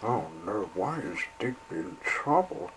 Oh no, why is Digby in trouble?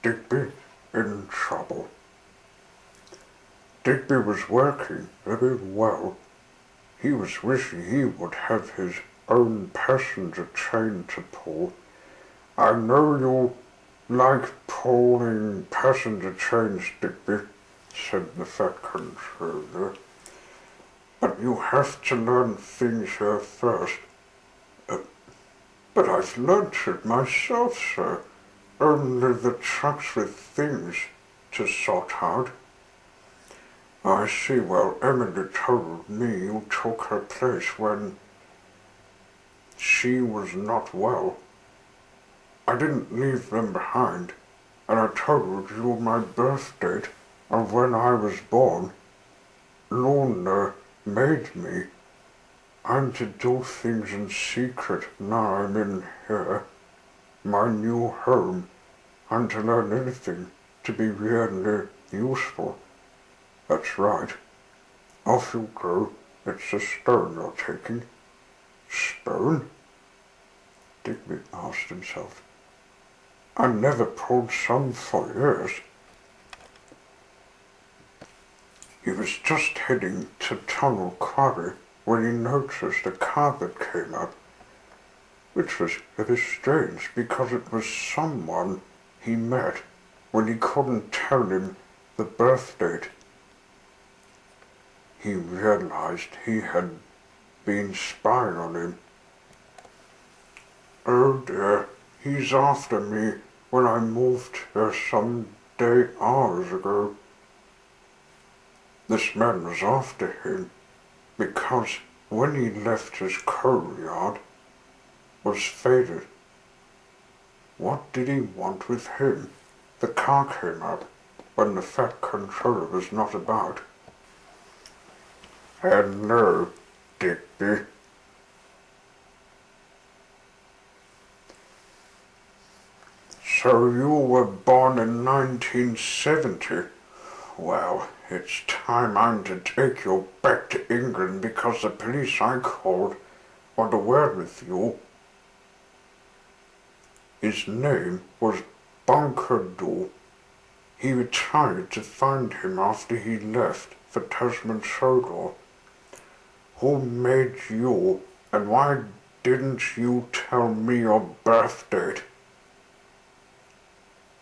Digby in trouble. Digby was working very well. He was wishing he would have his own passenger train to pull. I know you like pulling passenger trains, Digby, said the fat controller. But you have to learn things here first. But I've learnt it myself, sir. Only the trucks with things to sort out. I see. Well, Emily told me you took her place when she was not well. I didn't leave them behind, and I told you my birth date and when I was born. Lorna made me. I'm to do things in secret now I'm in here, my new home. I'm to learn anything to be really useful. That's right. Off you go. It's a stone you're taking. Stone? Digby asked himself. I never pulled some for years. He was just heading to Tunnel Quarry when he noticed a car that came up, which was very strange because it was someone he met when he couldn't tell him the birth date. He realized he had been spying on him. Oh dear, he's after me when I moved here some hours ago. This man was after him because when he left his coal yard was faded. What did he want with him? The car came up when the fat controller was not about. Hello, Digby. So you were born in 1970? Well, it's time I'm to take you back to England because the police I called want a word with you. His name was Bunkerdoo. He retired to find him after he left for Tasman Sodor. Who made you, and why didn't you tell me your birth date?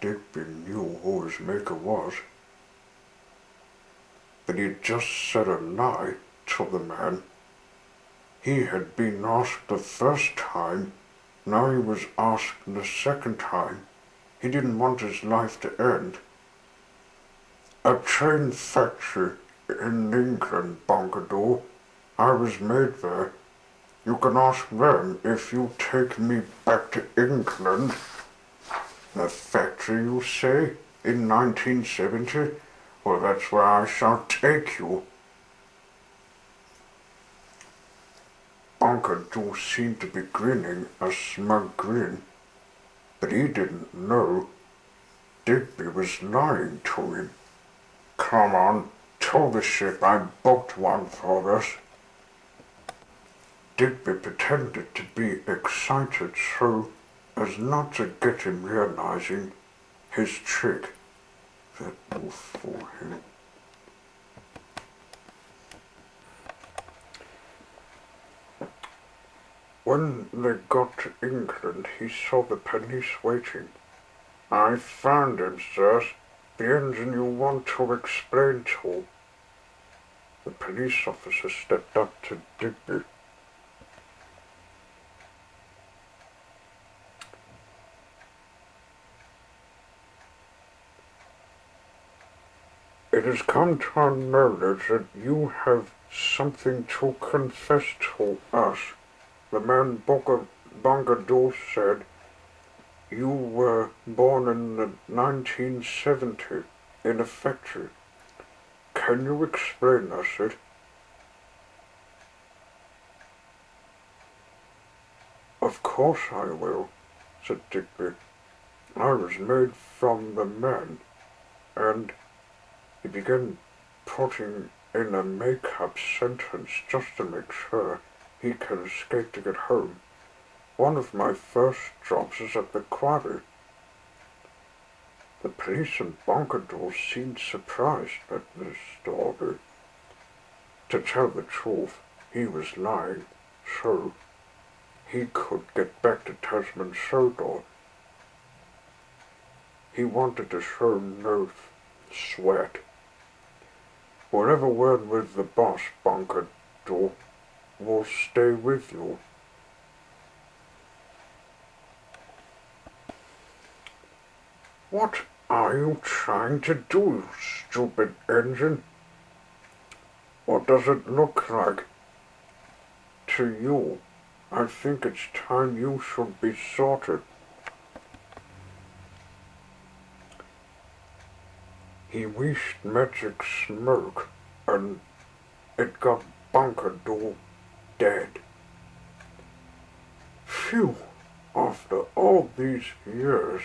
Digby knew who his maker was, but he had just said a lie to the man. He had been asked the first time, now he was asked the second time. He didn't want his life to end. A train factory in England, Bunkerdoo. I was made there. You can ask them if you take me back to England. The factory, you say? In 1970? Well, that's where I shall take you. Bunker Joe seemed to be grinning a smug grin, but he didn't know Digby was lying to him. Come on, tell the ship I booked one for us. Digby pretended to be excited so as not to get him realizing his trick. That will fool him. When they got to England, he saw the police waiting. I found him, sirs. The engine you want to explain to. The police officer stepped up to Digby. It has come to our knowledge that you have something to confess to us. The man Bungadoo said you were born in the 1970 in a factory. Can you explain us it? Of course I will, said Digby. I was made from the man, and he began putting in a make-up sentence just to make sure he can escape to get home. One of my first jobs is at the quarry. The police in Bungadoo seemed surprised at this story. To tell the truth, he was lying, so he could get back to Tasman Sodor. He wanted to show no sweat. Whatever word with the boss, Bungadoo, will stay with you. What are you trying to do, stupid engine? What does it look like to you? I think it's time you should be sorted. He wished magic smoke, and it got Bungadoo dead. Phew! After all these years,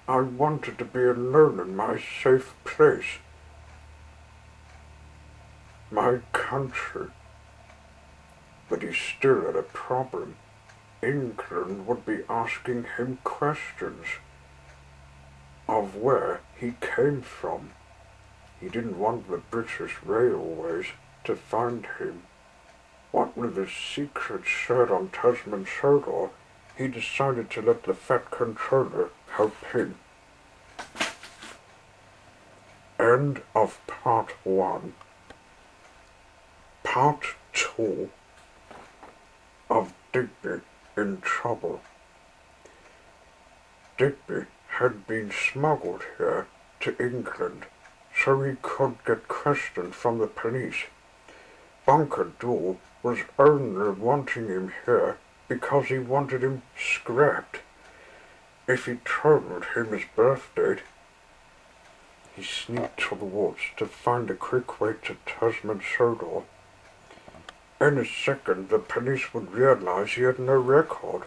I wanted to be alone in my safe place, my country. But he still had a problem. England would be asking him questions of where he came from. He didn't want the British Railways to find him. What with his secret shirt on Tasman Sodor, he decided to let the Fat Controller help him. End of part 1. Part 2 of Digby in Trouble. Digby had been smuggled here to England so he could get questioned from the police. Bungadoo was only wanting him here because he wanted him scrapped. If he told him his birth date, he sneaked to the woods to find a quick way to Tasman Sodor. In a second, the police would realize he had no record.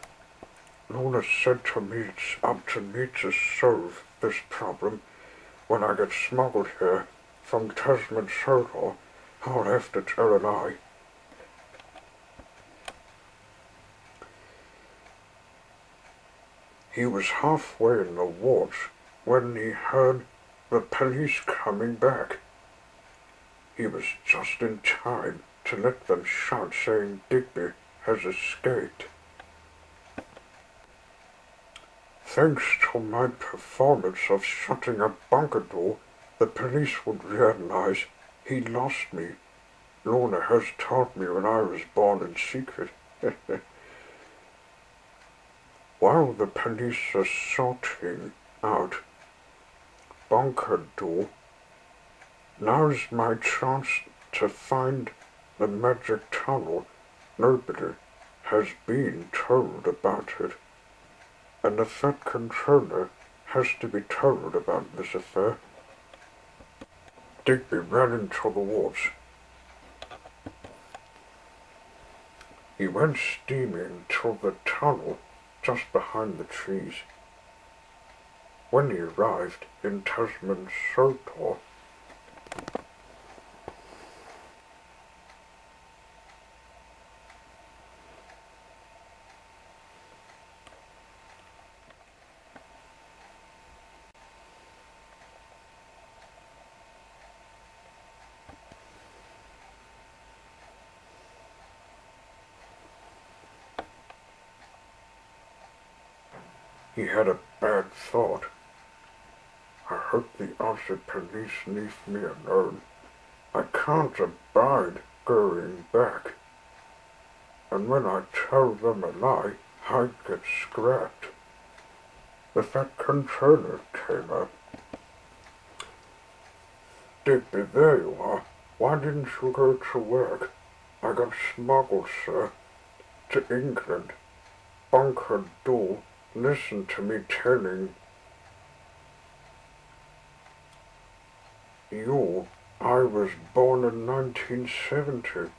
Luna said to me it's up to me to solve this problem. When I get smuggled here from Tasman Sodor, I'll have to tell a lie. He was halfway in the woods when he heard the police coming back. He was just in time to let them shout saying Digby has escaped. Thanks to my performance of shutting up Bungadoo, the police would realize he lost me. Lorna has told me when I was born in secret. While the police are sorting out Bungadoo, now's my chance to find the magic tunnel. Nobody has been told about it, and the Fat Controller has to be told about this affair. Digby ran into the woods. He went steaming to the tunnel just behind the trees. When he arrived in Tasman's Sotor, he had a bad thought. I hope the Aussie police leave me alone. I can't abide going back. And when I tell them a lie, I get scrapped. The fat controller came up. Digby, there you are. Why didn't you go to work? I got smuggled, sir, to England. Bunker door, listen to me telling you I was born in 1970.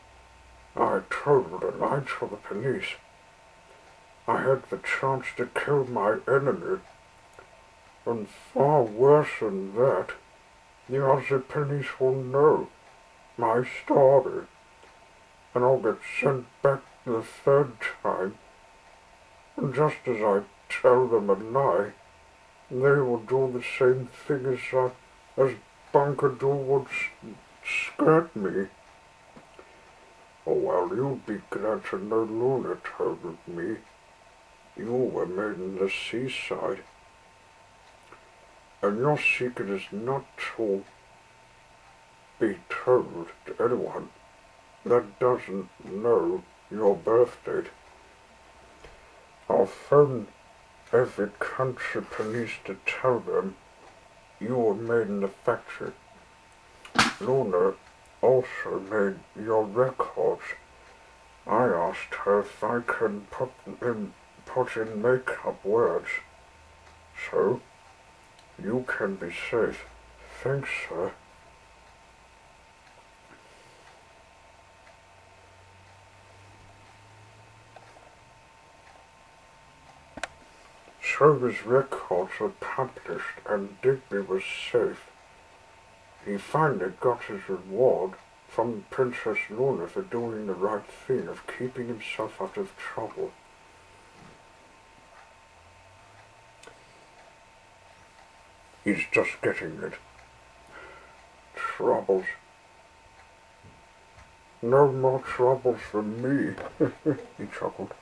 I told a lie to the police. I had the chance to kill my enemy. And far worse than that, the Aussie police will know my story. And I'll get sent back the third time. And just as I tell them a lie, they will do the same thing as Bunker would skirt me. Oh, well, you'll be glad to know Luna told me you were made in the seaside. And your secret is not to be told to anyone that doesn't know your birth date. I'll phone every country police to tell them you were made in the factory. Luna also made your records. I asked her if I can put in make-up words. So, you can be safe. Thanks, sir. So his records were published and Digby was safe. He finally got his reward from Princess Luna for doing the right thing of keeping himself out of trouble. He's just getting it. Troubles. No more troubles for me, he chuckled.